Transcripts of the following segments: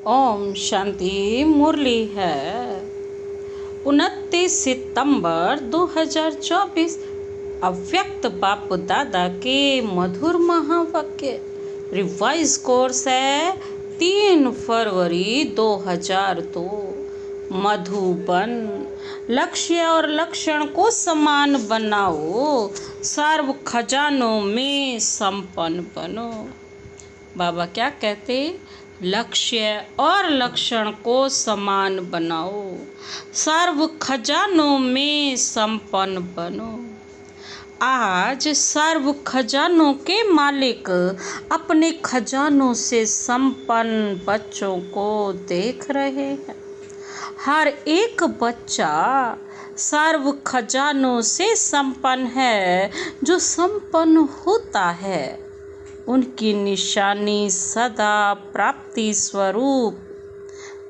ओम शांति। मुरली है 29 सितंबर 2024। अव्यक्त बाप दादा के मधुर महावाक्य। रिवाइज कोर्स है 3 फरवरी 2002। मधुबन। लक्ष्य और लक्षण को समान बनाओ, सर्व खजानों में संपन्न बनो। बाबा क्या कहते? लक्ष्य और लक्षण को समान बनाओ, सर्व खजानों में संपन्न बनो। आज सर्व खजानों के मालिक अपने खजानों से संपन्न बच्चों को देख रहे हैं। हर एक बच्चा सर्व खजानों से संपन्न है। जो संपन्न होता है उनकी निशानी सदा प्राप्ति स्वरूप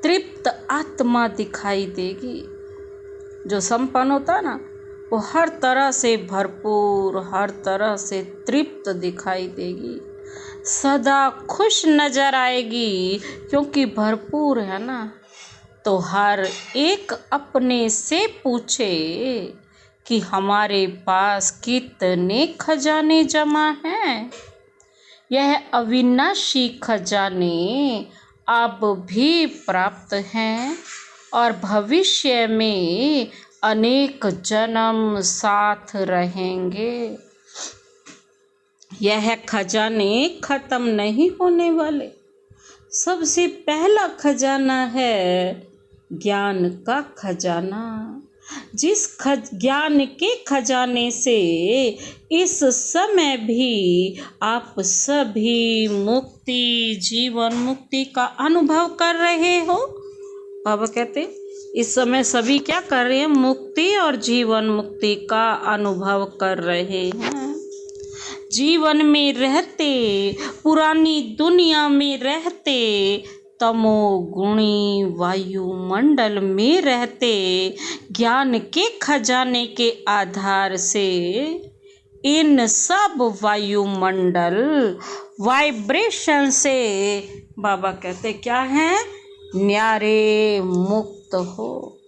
तृप्त आत्मा दिखाई देगी। जो संपन्न होता है ना, वो हर तरह से भरपूर, हर तरह से तृप्त दिखाई देगी, सदा खुश नजर आएगी, क्योंकि भरपूर है ना। तो हर एक अपने से पूछे कि हमारे पास कितने खजाने जमा हैं। यह अविनाशी खजाने अब भी प्राप्त हैं और भविष्य में अनेक जन्म साथ रहेंगे। यह खजाने खत्म नहीं होने वाले। सबसे पहला खजाना है ज्ञान का खजाना। जिस ज्ञान के खजाने से इस समय भी आप सभी मुक्ति, जीवन मुक्ति का अनुभव कर रहे हो। बाबा कहते इस समय सभी क्या कर रहे हैं? मुक्ति और जीवन मुक्ति का अनुभव कर रहे हैं। जीवन में रहते, पुरानी दुनिया में रहते, तमोगुणी वायुमंडल में रहते, ज्ञान के खजाने के आधार से इन सब वायुमंडल वाइब्रेशन से बाबा कहते क्या है? न्यारे मुक्त हो।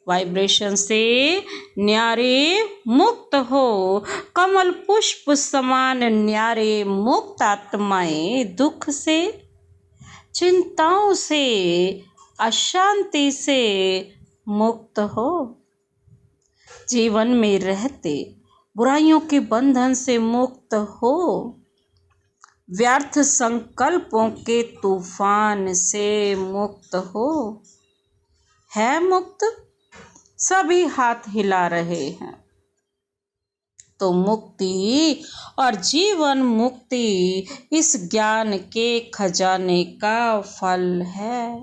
वाइब्रेशन से न्यारे मुक्त हो। कमल पुष्प समान न्यारे मुक्त आत्माएं दुख से, चिंताओं से, अशांति से मुक्त हो। जीवन में रहते बुराइयों के बंधन से मुक्त हो। व्यर्थ संकल्पों के तूफान से मुक्त हो। है मुक्त? सभी हाथ हिला रहे हैं। तो मुक्ति और जीवन मुक्ति इस ज्ञान के खजाने का फल है,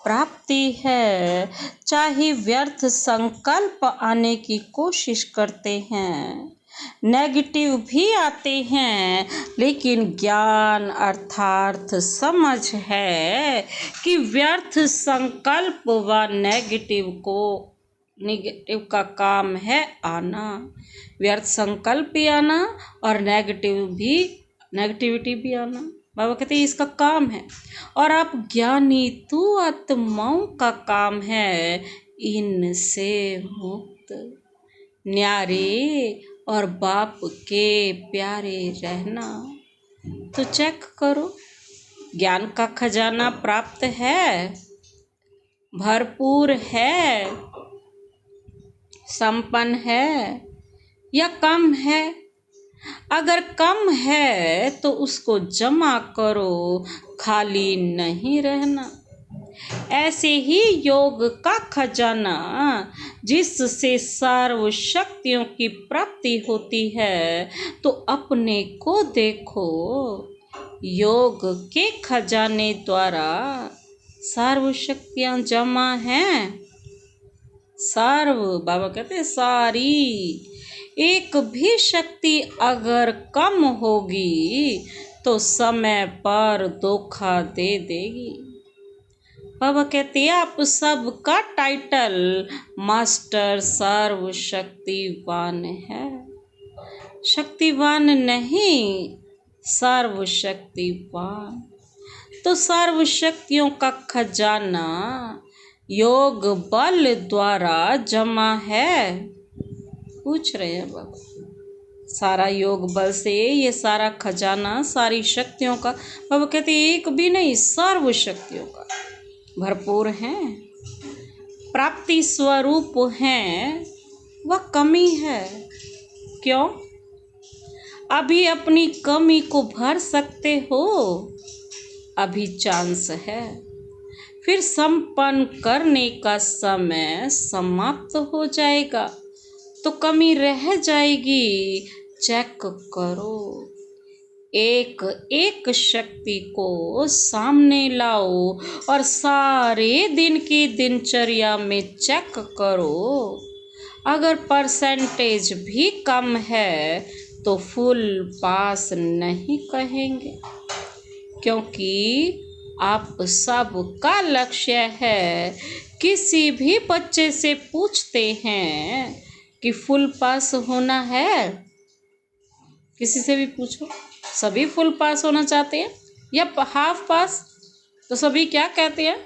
प्राप्ति है। चाहे व्यर्थ संकल्प आने की कोशिश करते हैं, नेगेटिव भी आते हैं, लेकिन ज्ञान अर्थात समझ है कि व्यर्थ संकल्प व नेगेटिव का काम है आना। व्यर्थ संकल्प भी आना और नेगेटिविटी भी आना। बाबा कहते हैं इसका काम है। और आप ज्ञानी तू आत्माओं का काम है इनसे मुक्त, न्यारे और बाप के प्यारे रहना। तो चेक करो, ज्ञान का खजाना प्राप्त है, भरपूर है, संपन्न है या कम है? अगर कम है तो उसको जमा करो, खाली नहीं रहना। ऐसे ही योग का खजाना जिससे सर्व शक्तियों की प्राप्ति होती है, तो अपने को देखो। योग के खजाने द्वारा सर्व शक्तियां जमा हैं। सर्व, बाबा कहते सारी। एक भी शक्ति अगर कम होगी तो समय पर धोखा दे देगी। बाबा कहते हैं आप सबका टाइटल मास्टर सर्व शक्तिवान है। शक्तिवान नहीं, सर्व शक्तिवान। तो सर्व शक्तियों का खजाना योग बल द्वारा जमा है। पूछ रहे हैं बाबा, सारा योग बल से ये सारा खजाना, सारी शक्तियों का, बाबा कहते एक भी नहीं, सर्व शक्तियों का भरपूर है। प्राप्ति स्वरूप है, वह कमी है। क्यों? अभी अपनी कमी को भर सकते हो, अभी चांस है। फिर संपन्न करने का समय समाप्त हो जाएगा तो कमी रह जाएगी, चेक करो। एक एक शक्ति को सामने लाओ और सारे दिन की दिनचर्या में चेक करो। अगर परसेंटेज भी कम है तो फुल पास नहीं कहेंगे, क्योंकि आप सबका लक्ष्य है। किसी भी बच्चे से पूछते हैं कि फुल पास होना है, किसी से भी पूछो, सभी फुल पास होना चाहते हैं या हाफ पास? तो सभी क्या कहते हैं?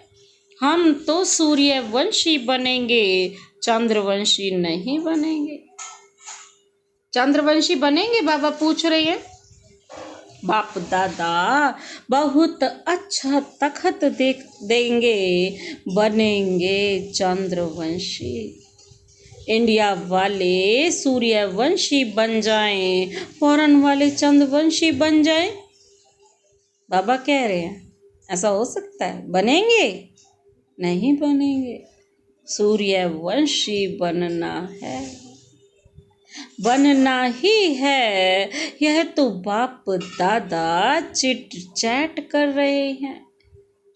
हम तो सूर्यवंशी बनेंगे, चंद्रवंशी नहीं बनेंगे। चंद्रवंशी बनेंगे बाबा पूछ रहे हैं। बाप दादा बहुत अच्छा तखत देंगे, बनेंगे चंद्रवंशी। इंडिया वाले सूर्यवंशी बन जाएं, फॉरेन वाले चंद्रवंशी बन जाएं। बाबा कह रहे हैं ऐसा हो सकता है? बनेंगे? नहीं बनेंगे। सूर्यवंशी बनना है, बनना ही है। यह तो बाप दादा चिट चैट कर रहे हैं।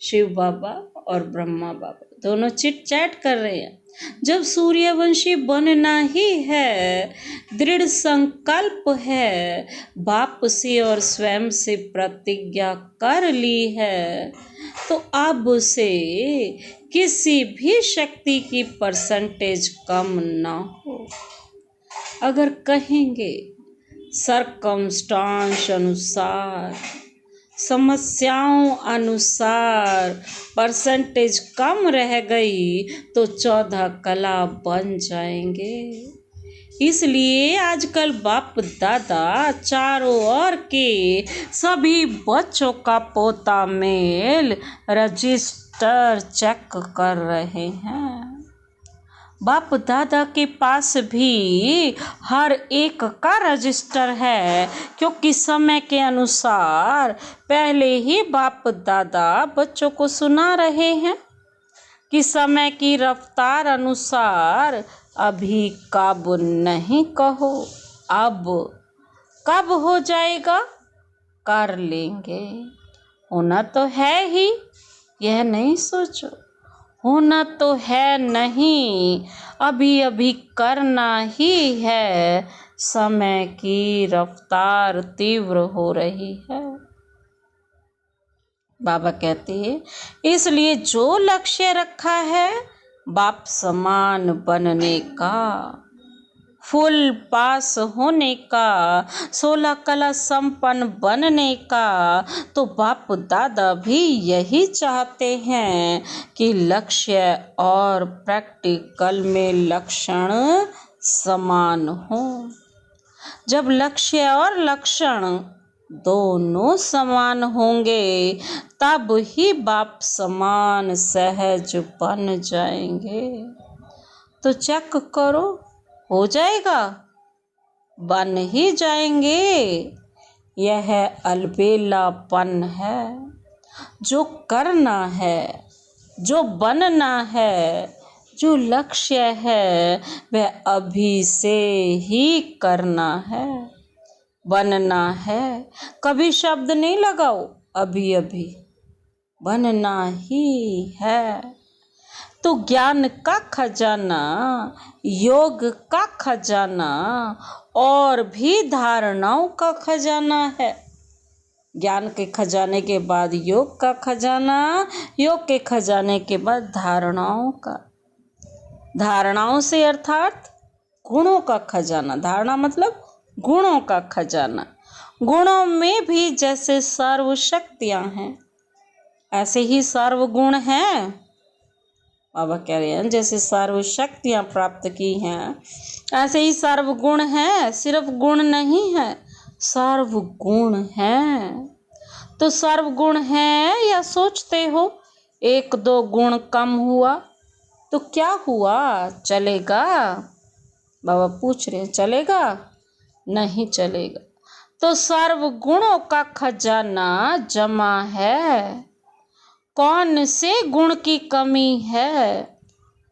शिव बाबा और ब्रह्मा बाबा दोनों चिट चैट कर रहे हैं। जब सूर्यवंशी बनना ही है, दृढ़ संकल्प है, बाप से और स्वयं से प्रतिज्ञा कर ली है, तो अब से किसी भी शक्ति की परसेंटेज कम ना हो। अगर कहेंगे सरकमस्टांस अनुसार, समस्याओं अनुसार परसेंटेज कम रह गई तो 14 कला बन जाएंगे। इसलिए आजकल बाप दादा चारों ओर के सभी बच्चों का पोता मेल रजिस्टर चेक कर रहे हैं। बाप दादा के पास भी हर एक का रजिस्टर है, क्योंकि समय के अनुसार पहले ही बाप दादा बच्चों को सुना रहे हैं कि समय की रफ्तार अनुसार अभी कब नहीं कहो, अब कब हो जाएगा कर लेंगे। होना तो है ही, यह नहीं सोचो। होना तो है नहीं, अभी अभी करना ही है। समय की रफ्तार तीव्र हो रही है। बाबा कहते हैं इसलिए जो लक्ष्य रखा है बाप समान बनने का, फुल पास होने का, 16 कला संपन्न बनने का, तो बाप दादा भी यही चाहते हैं कि लक्ष्य और प्रैक्टिकल में लक्षण समान हो। जब लक्ष्य और लक्षण दोनों समान होंगे तब ही बाप समान सहज बन जाएंगे। तो चेक करो, हो जाएगा, बन ही जाएंगे। यह अलबेलापन है। जो करना है, जो बनना है, जो लक्ष्य है, वह अभी से ही करना है, बनना है। कभी शब्द नहीं लगाओ, अभी अभी बनना ही है। तो ज्ञान का खजाना, योग का खजाना और भी धारणाओं का खजाना है। ज्ञान के खजाने के बाद योग का खजाना, योग के खजाने के बाद धारणाओं का। धारणाओं से अर्थात गुणों का खजाना। धारणा मतलब गुणों का खजाना। गुणों में भी जैसे सर्व शक्तियाँ हैं, ऐसे ही सर्वगुण हैं। बाबा कह रहे हैं जैसे सर्व शक्तियाँ प्राप्त की हैं ऐसे ही सर्वगुण हैं, सिर्फ गुण नहीं है, सर्वगुण हैं। तो सर्वगुण हैं या सोचते हो एक दो गुण कम हुआ तो क्या हुआ, चलेगा? बाबा पूछ रहे हैं चलेगा? नहीं चलेगा। तो सर्वगुणों का खजाना जमा है, कौन से गुण की कमी है,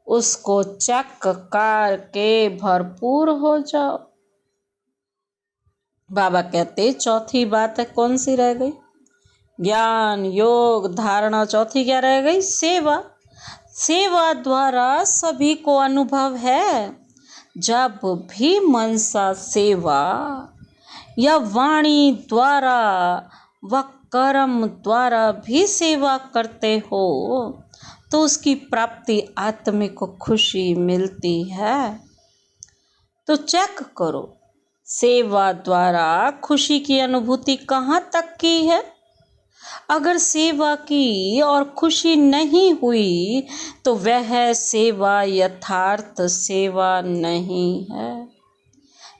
उसको चेक करके भरपूर हो जाओ। बाबा कहते चौथी बात है, कौन सी रह गई? ज्ञान, योग, धारणा। चौथी क्या रह गई? सेवा। सेवा द्वारा सभी को अनुभव है। जब भी मनसा सेवा या वाणी द्वारा व कर्म द्वारा भी सेवा करते हो तो उसकी प्राप्ति आत्मिक को खुशी मिलती है। तो चेक करो सेवा द्वारा खुशी की अनुभूति कहाँ तक की है। अगर सेवा की और खुशी नहीं हुई तो वह सेवा यथार्थ सेवा नहीं है।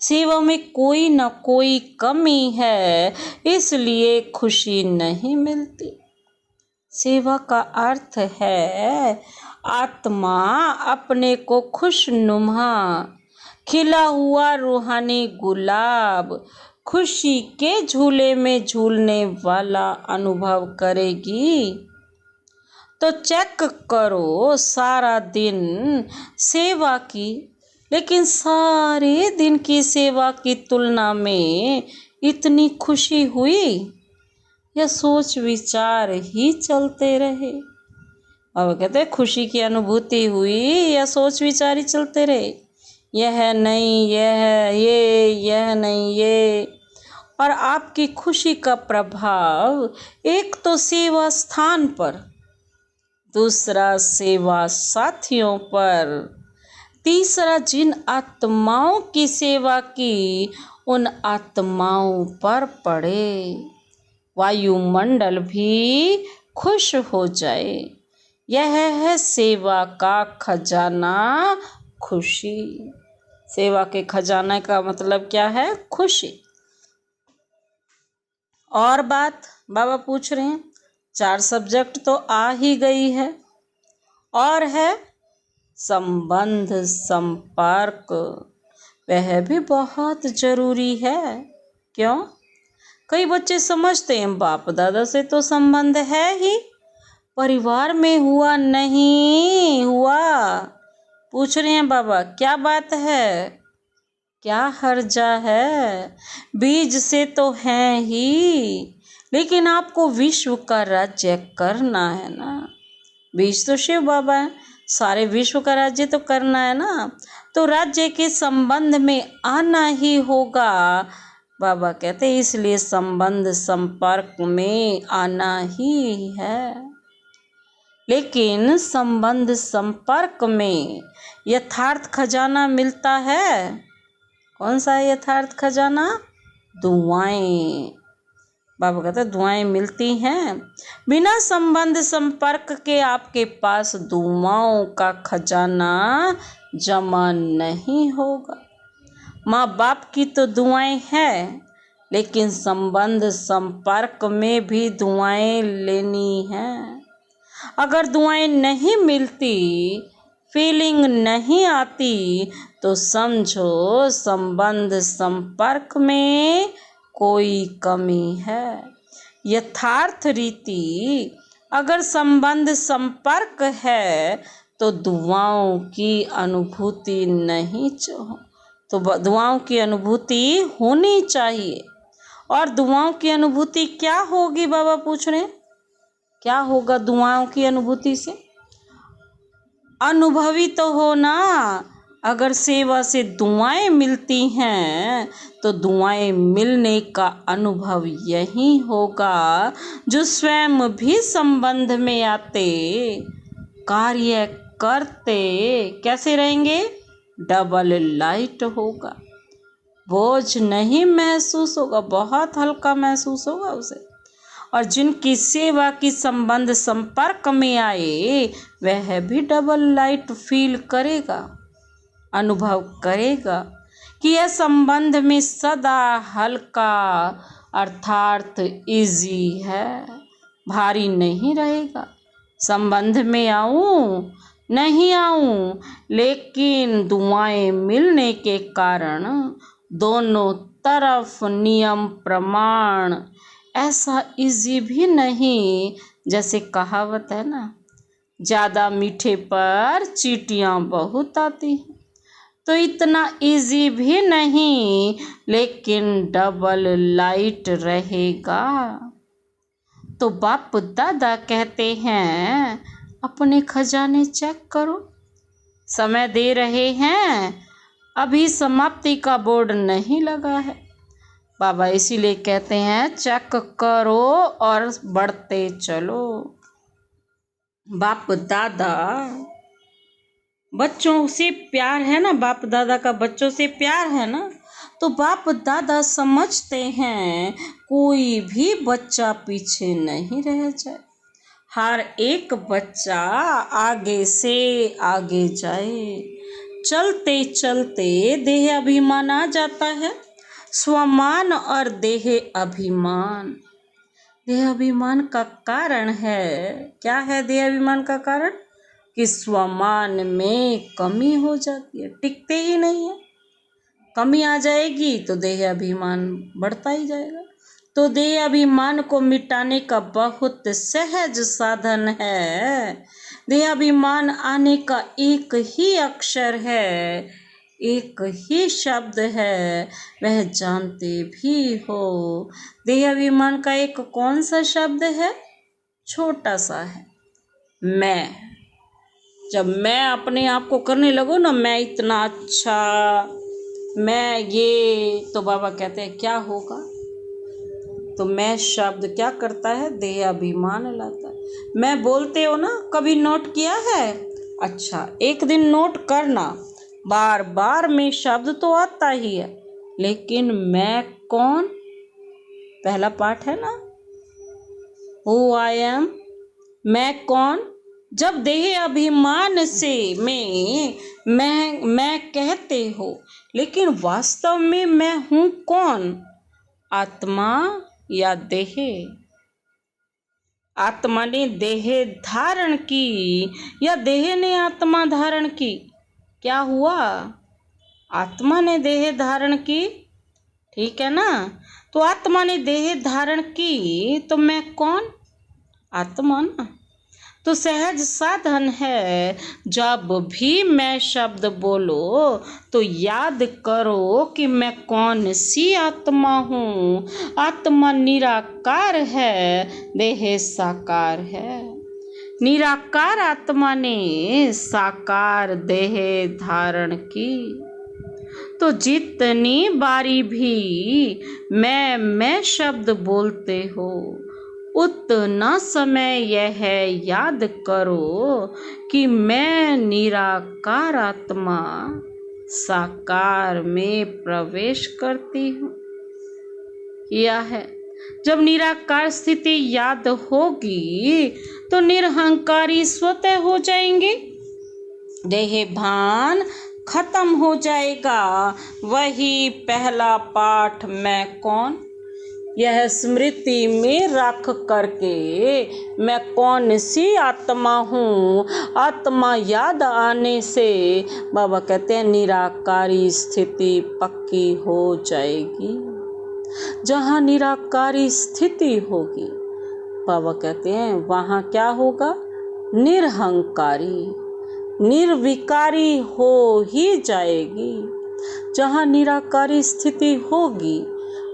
सेवा में कोई न कोई कमी है, इसलिए खुशी नहीं मिलती। सेवा का अर्थ है आत्मा अपने को खुशनुमा खिला हुआ रूहानी गुलाब खुशी के झूले में झूलने वाला अनुभव करेगी। तो चेक करो सारा दिन सेवा की, लेकिन सारे दिन की सेवा की तुलना में इतनी खुशी हुई या सोच विचार ही चलते रहे? अब कहते हैं खुशी की अनुभूति हुई या सोच विचार ही चलते रहे, यह नहीं यह नहीं ये। और आपकी खुशी का प्रभाव एक तो सेवा स्थान पर, दूसरा सेवा साथियों पर, तीसरा जिन आत्माओं की सेवा की उन आत्माओं पर पड़े, वायुमंडल भी खुश हो जाए। यह है सेवा का खजाना, खुशी। सेवा के खजाने का मतलब क्या है? खुशी। और बात बाबा पूछ रहे हैं, 4 सब्जेक्ट तो आ ही गई है, और है संबंध संपर्क, वह भी बहुत जरूरी है। क्यों? कई बच्चे समझते हैं बाप दादा से तो संबंध है ही, परिवार में हुआ नहीं हुआ। पूछ रहे हैं बाबा क्या बात है, क्या हर्जा है? बीज से तो हैं ही, लेकिन आपको विश्व का राज्य करना है ना। बीज तो शिव बाबा है, सारे विश्व का राज्य तो करना है ना, तो राज्य के संबंध में आना ही होगा। बाबा कहते हैं इसलिए संबंध संपर्क में आना ही है। लेकिन संबंध संपर्क में यथार्थ खजाना मिलता है। कौन सा है यथार्थ खजाना? दुआएं। बाबा कहते हैं दुआएं मिलती हैं। बिना संबंध संपर्क के आपके पास दुआओं का खजाना जमा नहीं होगा। माँ बाप की तो दुआएं हैं, लेकिन संबंध संपर्क में भी दुआएं लेनी हैं। अगर दुआएं नहीं मिलती, फीलिंग नहीं आती, तो समझो संबंध संपर्क में कोई कमी है। यथार्थ रीति अगर संबंध संपर्क है तो दुआओं की अनुभूति नहीं तो दुआओं की अनुभूति होनी चाहिए। और दुआओं की अनुभूति क्या होगी? बाबा पूछ रहे हैं क्या होगा दुआओं की अनुभूति से? अनुभवी तो हो ना। अगर सेवा से दुआएं मिलती हैं तो दुआएं मिलने का अनुभव यही होगा जो स्वयं भी संबंध में आते कार्य करते कैसे रहेंगे? डबल लाइट होगा, बोझ नहीं महसूस होगा, बहुत हल्का महसूस होगा उसे। और जिनकी सेवा की संबंध संपर्क में आए वह भी डबल लाइट फील करेगा, अनुभव करेगा कि यह संबंध में सदा हल्का अर्थात इजी है, भारी नहीं रहेगा। संबंध में आऊं नहीं आऊं, लेकिन दुआएं मिलने के कारण दोनों तरफ नियम प्रमाण ऐसा इजी भी नहीं। जैसे कहावत है ना, ज़्यादा मीठे पर चींटियाँ बहुत आती हैं, तो इतना इजी भी नहीं, लेकिन डबल लाइट रहेगा। तो बाप दादा कहते हैं अपने खजाने चेक करो, समय दे रहे हैं, अभी समाप्ति का बोर्ड नहीं लगा है। बाबा इसीलिए कहते हैं चेक करो और बढ़ते चलो। बाप दादा बच्चों से प्यार है ना, बाप दादा का बच्चों से प्यार है ना, तो बाप दादा समझते हैं कोई भी बच्चा पीछे नहीं रह जाए, हर एक बच्चा आगे से आगे जाए। चलते चलते देह अभिमान आ जाता है, स्वमान और देह अभिमान। देह अभिमान का कारण है, क्या है देह अभिमान का कारण? कि स्वमान में कमी हो जाती है, टिकते ही नहीं है। कमी आ जाएगी तो देह अभिमान बढ़ता ही जाएगा। तो देह अभिमान को मिटाने का बहुत सहज साधन है। देह अभिमान आने का एक ही अक्षर है, एक ही शब्द है, वह जानते भी हो। देह अभिमान का एक कौन सा शब्द है? छोटा सा है, मैं। जब मैं अपने आप को करने लगो ना, मैं इतना अच्छा, मैं ये, तो बाबा कहते हैं क्या होगा? तो मैं शब्द क्या करता है? देह अभिमान लाता है। मैं बोलते हो ना, कभी नोट किया है? अच्छा, एक दिन नोट करना, बार बार में शब्द तो आता ही है, लेकिन मैं कौन? पहला पाठ है ना, हु आई एम, मैं कौन? जब देह अभिमान से मैं कहते हो, लेकिन वास्तव में मैं हूँ कौन? आत्मा या देह? आत्मा ने देह धारण की या देह ने आत्मा धारण की? क्या हुआ? आत्मा ने देह धारण की, ठीक है ना? तो आत्मा ने देह धारण की, तो मैं कौन? आत्मा ना। तो सहज साधन है, जब भी मैं शब्द बोलो तो याद करो कि मैं कौन सी आत्मा हूँ। आत्मा निराकार है, देह साकार है। निराकार आत्मा ने साकार देह धारण की। तो जितनी बारी भी मैं शब्द बोलते हो, उतना समय यह याद करो कि मैं निराकार आत्मा साकार में प्रवेश करती हूँ। यह है, जब निराकार स्थिति याद होगी तो निरहंकारी स्वतः हो जाएंगे, देह भान खत्म हो जाएगा। वही पहला पाठ मैं कौन, यह स्मृति में रख करके मैं कौन सी आत्मा हूँ, आत्मा याद आने से बाबा कहते हैं निराकारी स्थिति पक्की हो जाएगी। जहाँ निराकारी स्थिति होगी, बाबा कहते हैं वहाँ क्या होगा? निरहंकारी, निर्विकारी हो ही जाएगी। जहाँ निराकारी स्थिति होगी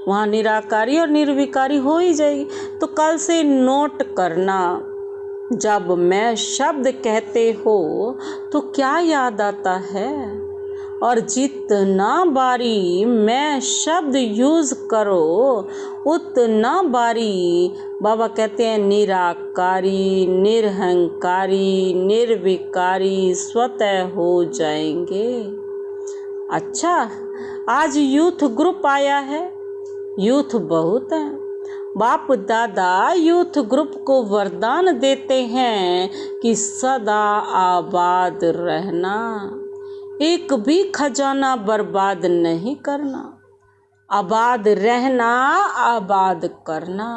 वहाँ निराकारी और निर्विकारी हो ही जाएगी। तो कल से नोट करना, जब मैं शब्द कहते हो तो क्या याद आता है, और जितना बारी मैं शब्द यूज़ करो उतना बारी बाबा कहते हैं निराकारी, निरहंकारी, निर्विकारी स्वतः हो जाएंगे। अच्छा, आज यूथ ग्रुप आया है, यूथ बहुत है, बाप दादा यूथ ग्रुप को वरदान देते हैं कि सदा आबाद रहना, एक भी खजाना बर्बाद नहीं करना, आबाद रहना, आबाद करना।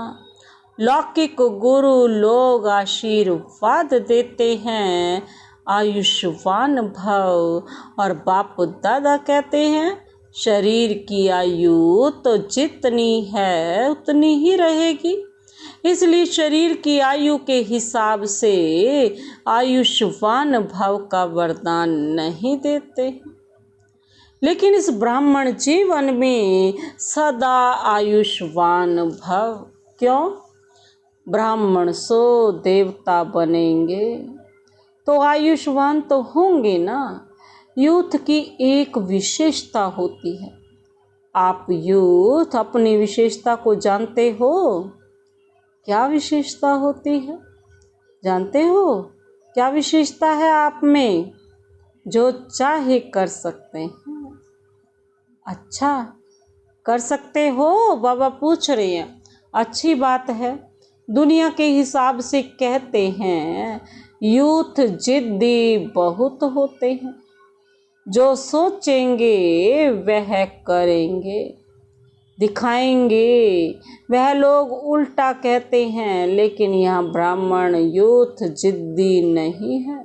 लौकिक गुरु लोग आशीर्वाद देते हैं आयुष्मान भव, और बाप दादा कहते हैं शरीर की आयु तो जितनी है उतनी ही रहेगी, इसलिए शरीर की आयु के हिसाब से आयुष्मान भव का वरदान नहीं देते। लेकिन इस ब्राह्मण जीवन में सदा आयुष्मान भव। क्यों? ब्राह्मण सो देवता बनेंगे तो आयुष्मान तो होंगे ना। यूथ की एक विशेषता होती है। आप यूथ अपनी विशेषता को जानते हो? क्या विशेषता होती है जानते हो? क्या विशेषता है आप में? जो चाहे कर सकते हैं। अच्छा, कर सकते हो? बाबा पूछ रहे हैं। अच्छी बात है। दुनिया के हिसाब से कहते हैं यूथ जिद्दी बहुत होते हैं, जो सोचेंगे वह करेंगे, दिखाएंगे। वह लोग उल्टा कहते हैं, लेकिन यहाँ ब्राह्मण यूथ जिद्दी नहीं है,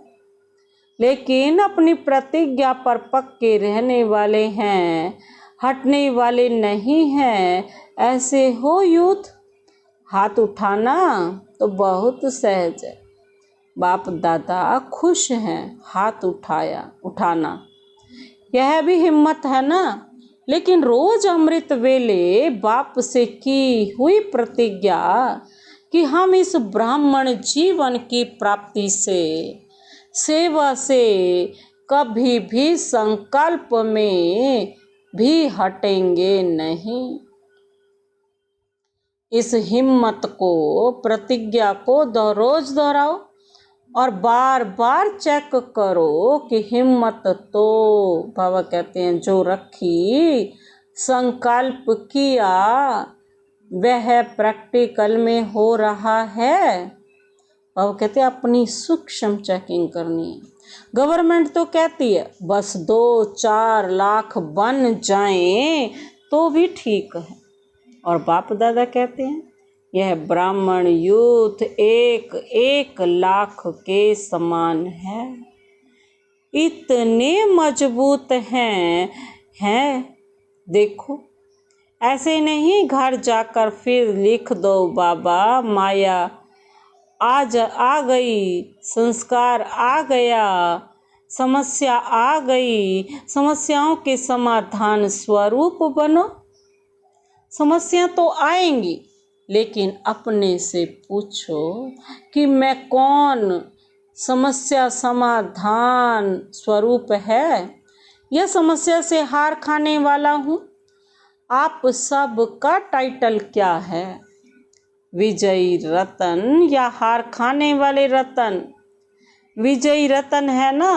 लेकिन अपनी प्रतिज्ञा पर पक्के रहने वाले हैं, हटने वाले नहीं हैं। ऐसे हो यूथ? हाथ उठाना तो बहुत सहज है। बाप दादा खुश हैं हाथ उठाना, यह भी हिम्मत है ना। लेकिन रोज अमृत वेले बाप से की हुई प्रतिज्ञा कि हम इस ब्राह्मण जीवन की प्राप्ति से, सेवा से कभी भी संकल्प में भी हटेंगे नहीं। इस हिम्मत को, प्रतिज्ञा को रोज दोहराओ और बार बार चेक करो कि हिम्मत तो बाबा कहते हैं जो रखी, संकल्प किया, वह प्रैक्टिकल में हो रहा है। बाबा कहते हैं अपनी सूक्ष्म चेकिंग करनी है। गवर्नमेंट तो कहती है बस 2-4 लाख बन जाएं तो भी ठीक है, और बाप दादा कहते हैं यह ब्राह्मण यूथ 1 लाख के समान है। इतने मजबूत हैं। देखो, ऐसे नहीं घर जाकर फिर लिख दो बाबा माया आ गई, संस्कार आ गया, समस्या आ गई, समस्याओं के समाधान स्वरूप बनो। समस्या तो आएंगी, लेकिन अपने से पूछो कि मैं कौन समस्या समाधान स्वरूप है, या समस्या से हार खाने वाला हूँ। आप सब का टाइटल क्या है? विजयी रतन या हार खाने वाले रतन? विजयी रतन है ना।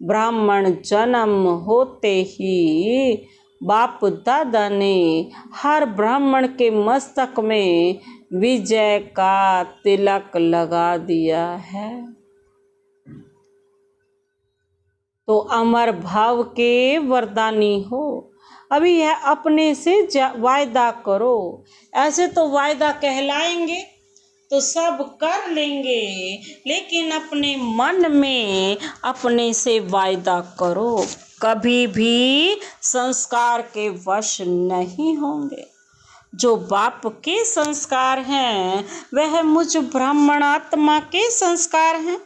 ब्राह्मण जन्म होते ही बाप दादा ने हर ब्राह्मण के मस्तक में विजय का तिलक लगा दिया है। तो अमर भाव के वरदानी हो। अभी यह अपने से वायदा करो। ऐसे तो वायदा कहलाएंगे तो सब कर लेंगे, लेकिन अपने मन में अपने से वायदा करो, कभी भी संस्कार के वश नहीं होंगे। जो बाप के संस्कार हैं वह मुझ ब्राह्मण आत्मा के संस्कार हैं।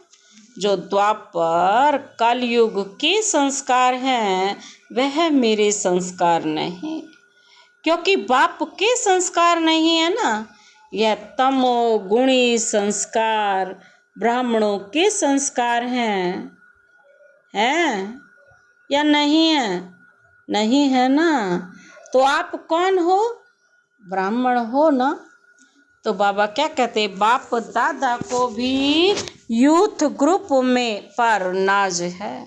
जो द्वापर कलयुग के संस्कार हैं वह मेरे संस्कार नहीं, क्योंकि बाप के संस्कार नहीं है ना। यह तमो गुणी संस्कार ब्राह्मणों के संस्कार हैं या नहीं है? नहीं है ना। तो आप कौन हो? ब्राह्मण हो ना। तो बाबा क्या कहते, बाप दादा को भी यूथ ग्रुप में पर नाज है।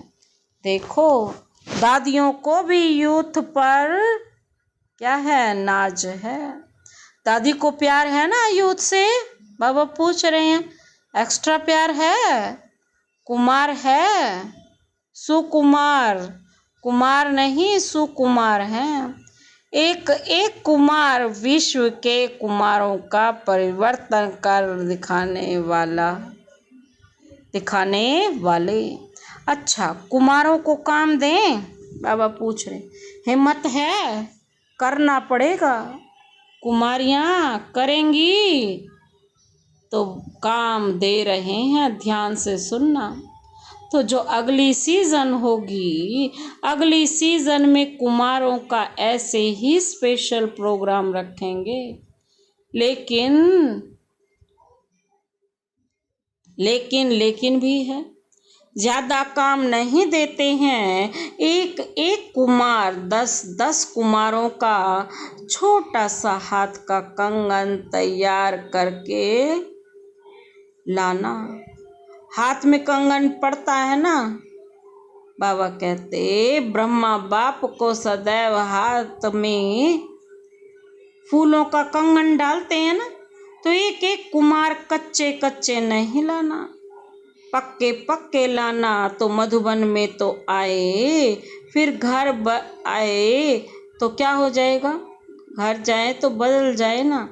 देखो, दादियों को भी यूथ पर क्या है? नाज है। दादी को प्यार है ना यूथ से? बाबा पूछ रहे हैं। एक्स्ट्रा प्यार है? कुमार है, सुकुमार, कुमार नहीं सुकुमार हैं। एक एक कुमार विश्व के कुमारों का परिवर्तन कर दिखाने वाले। अच्छा, कुमारों को काम दें? बाबा पूछ रहे। हिम्मत है? करना पड़ेगा। कुमारियाँ करेंगी तो काम दे रहे हैं, ध्यान से सुनना। तो जो अगली सीज़न होगी, अगली सीज़न में कुमारों का ऐसे ही स्पेशल प्रोग्राम रखेंगे। लेकिन भी है, ज़्यादा काम नहीं देते हैं। एक एक कुमार 10 कुमारों का छोटा सा हाथ का कंगन तैयार करके लाना। हाथ में कंगन पड़ता है ना, बाबा कहते ब्रह्मा बाप को सदैव हाथ में फूलों का कंगन डालते हैं ना, तो एक एक कुमार कच्चे कच्चे नहीं लाना, पक्के पक्के लाना। तो मधुबन में तो आए, फिर घर आए तो क्या हो जाएगा? घर जाए तो बदल जाए ना,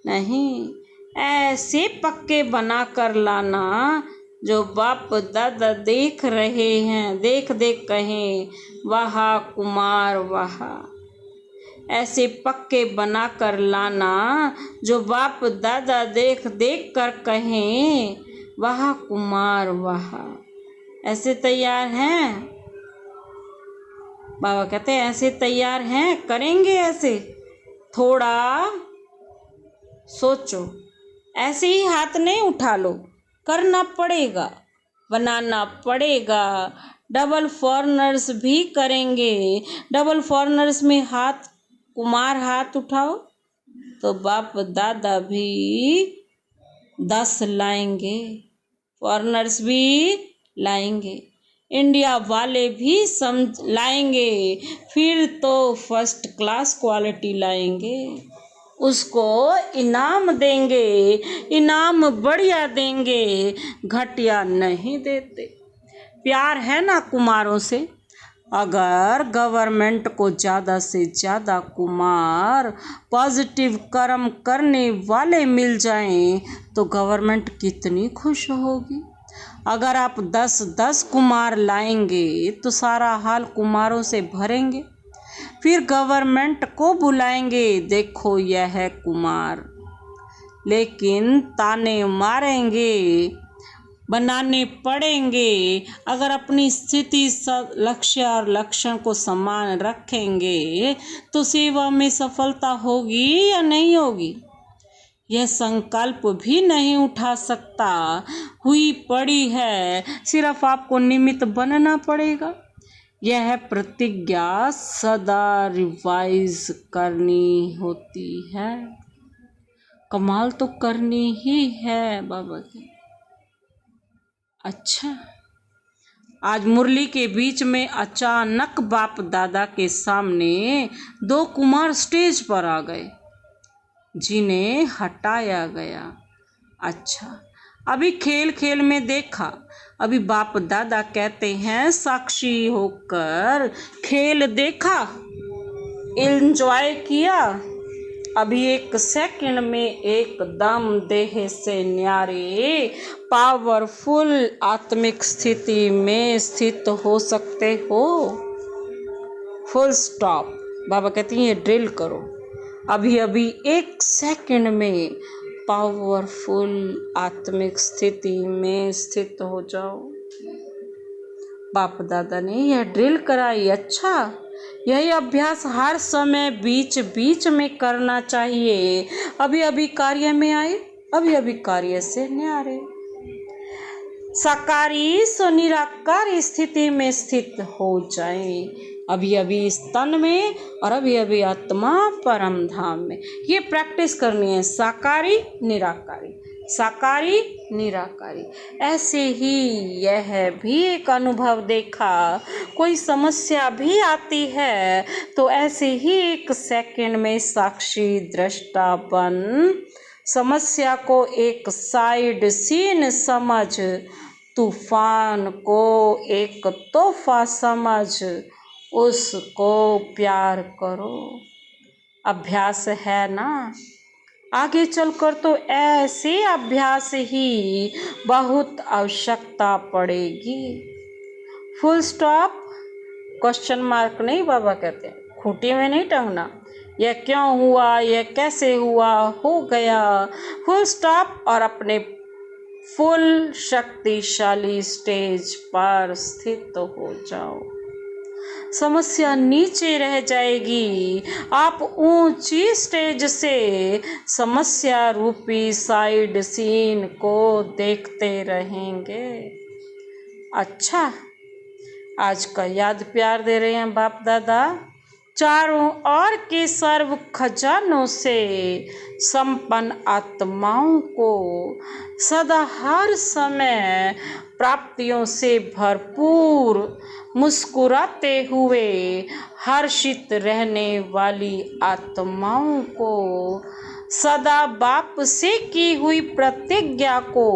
नहीं, ऐसे पक्के बना कर लाना जो बाप दादा देख रहे हैं, देख देख कहें वाह कुमार वाह। ऐसे पक्के बना कर लाना जो बाप दादा देख देख कर कहें वाह कुमार वाह। ऐसे तैयार हैं? बाबा कहते हैं ऐसे तैयार हैं? करेंगे ऐसे? थोड़ा सोचो, ऐसे ही हाथ नहीं उठा लो, करना पड़ेगा, बनाना पड़ेगा। डबल फॉरनर्स भी करेंगे। डबल फॉरनर्स में हाथ कुमार हाथ उठाओ तो बाप दादा भी 10 लाएंगे, फॉरनर्स भी लाएंगे, इंडिया वाले भी लाएंगे, फिर तो फर्स्ट क्लास क्वालिटी लाएंगे। उसको इनाम देंगे, इनाम बढ़िया देंगे, घटिया नहीं देते। प्यार है ना कुमारों से? अगर गवर्नमेंट को ज़्यादा से ज़्यादा कुमार पॉजिटिव कर्म करने वाले मिल जाएं तो गवर्नमेंट कितनी खुश होगी। अगर आप 10 कुमार लाएंगे तो सारा हाल कुमारों से भरेंगे, फिर गवर्नमेंट को बुलाएंगे, देखो यह है कुमार। लेकिन ताने मारेंगे, बनाने पड़ेंगे। अगर अपनी स्थिति लक्ष्य और लक्षण को समान रखेंगे तो सेवा में सफलता होगी या नहीं होगी? यह संकल्प भी नहीं उठा सकता, हुई पड़ी है, सिर्फ आपको निमित्त बनना पड़ेगा। यह प्रतिज्ञा सदा रिवाइज करनी होती है। कमाल तो करनी ही है बाबा की। अच्छा, आज मुरली के बीच में अचानक बाप दादा के सामने 2 कुमार स्टेज पर आ गए जिन्हें हटाया गया। अच्छा, अभी खेल खेल में देखा, अभी बाप दादा कहते हैं साक्षी होकर खेल देखा, एंजॉय किया, अभी 1 सेकंड में एकदम देह से न्यारे पावरफुल आत्मिक स्थिति में स्थित हो सकते हो। Full stop. बाबा कहती हैं ये ड्रिल करो, अभी अभी 1 सेकंड में पावरफुल आत्मिक स्थिति में स्थित हो जाओ। बाप दादा ने यह ड्रिल कराई। अच्छा, यही अभ्यास हर समय बीच बीच में करना चाहिए। अभी अभी कार्य में आए, अभी अभी कार्य से न्यारे, साकारी सो निराकार स्थिति में स्थित हो जाए। अभी अभी इस तन में और अभी अभी आत्मा परम धाम में। ये प्रैक्टिस करनी है, साकारी निराकारी। साकारी निराकारी। ऐसे ही यह भी एक अनुभव देखा, कोई समस्या भी आती है तो ऐसे ही एक सेकंड में साक्षी दृष्टा बन समस्या को एक साइड सीन समझ, तूफान को एक तोहफा समझ, उसको प्यार करो। अभ्यास है ना, आगे चलकर तो ऐसे अभ्यास ही बहुत आवश्यकता पड़ेगी। फुल स्टॉप, क्वेश्चन मार्क नहीं बाबा कहते हैं, खूंटी में नहीं टंगना। यह क्यों हुआ, यह कैसे हुआ, हो गया, फुल स्टॉप और अपने फुल शक्तिशाली स्टेज पर स्थित हो जाओ। समस्या नीचे रह जाएगी, आप ऊंची स्टेज से समस्या रूपी साइड सीन को देखते रहेंगे। अच्छा, आज का याद प्यार दे रहे हैं बाप दादा। चारों ओर के सर्व खजानों से संपन्न आत्माओं को सदा हर समय प्राप्तियों से भरपूर मुस्कुराते हुए हर्षित रहने वाली आत्माओं को सदा बाप से की हुई प्रतिज्ञा को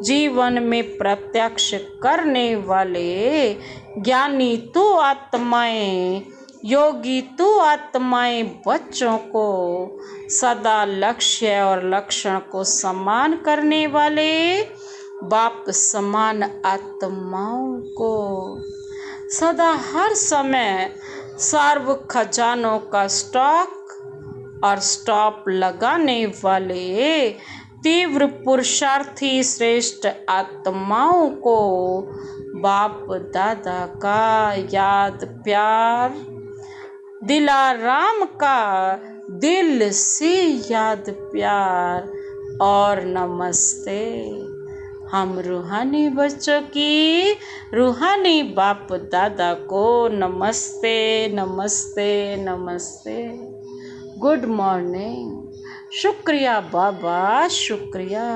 जीवन में प्रत्यक्ष करने वाले ज्ञानी तो आत्माएं, योगी तो आत्माएं बच्चों को सदा लक्ष्य और लक्षण को सम्मान करने वाले बाप समान आत्माओं को सदा हर समय सर्व खजानों का स्टॉक और स्टॉप लगाने वाले तीव्र पुरुषार्थी श्रेष्ठ आत्माओं को बाप दादा का याद प्यार, दिलाराम का दिल से याद प्यार और नमस्ते। हम रूहानी बच्चों की रूहानी बाप दादा को नमस्ते नमस्ते नमस्ते। गुड मॉर्निंग, शुक्रिया बाबा, शुक्रिया।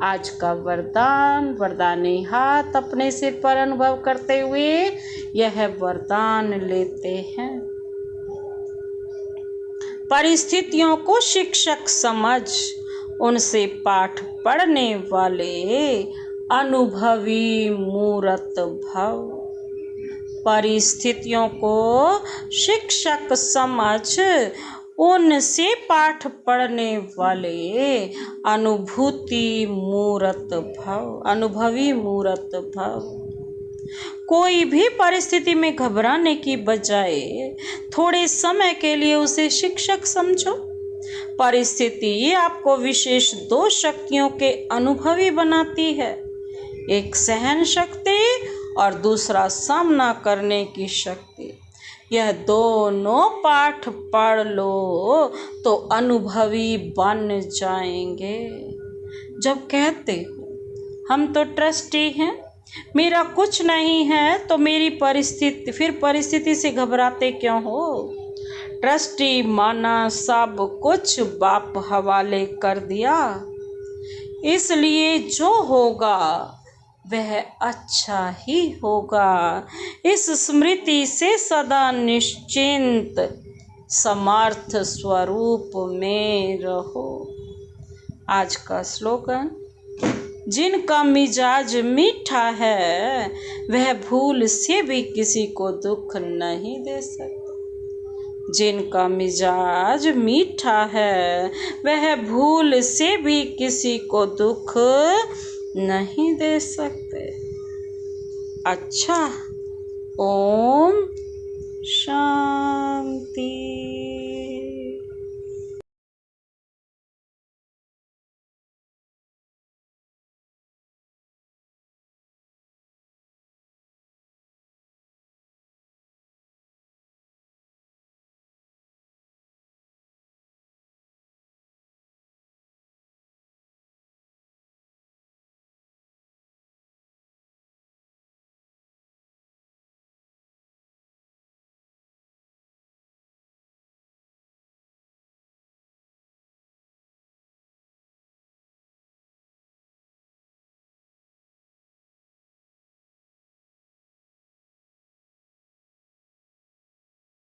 आज का वरदानी हाथ अपने सिर पर अनुभव करते हुए यह वरदान लेते हैं। परिस्थितियों को शिक्षक समझ उनसे पाठ पढ़ने वाले अनुभवी मूरत भव। परिस्थितियों को शिक्षक समझ उनसे पाठ पढ़ने वाले अनुभूति मूरत भव, अनुभवी मूरत भव। कोई भी परिस्थिति में घबराने की बजाय थोड़े समय के लिए उसे शिक्षक समझो। परिस्थिति आपको विशेष दो शक्तियों के अनुभवी बनाती है, एक सहन शक्ति और दूसरा सामना करने की शक्ति। यह दोनों पाठ पढ़ लो तो अनुभवी बन जाएंगे। जब कहते हो हम तो ट्रस्टी हैं, मेरा कुछ नहीं है, तो मेरी परिस्थिति से घबराते क्यों हो? ट्रस्टी माना सब कुछ बाप हवाले कर दिया, इसलिए जो होगा वह अच्छा ही होगा। इस स्मृति से सदा निश्चिंत समर्थ स्वरूप में रहो। आज का स्लोगन, जिनका मिजाज मीठा है वह भूल से भी किसी को दुख नहीं दे सकता। जिनका मिजाज मीठा है वह भूल से भी किसी को दुख नहीं दे सकते। अच्छा, ओम शांति।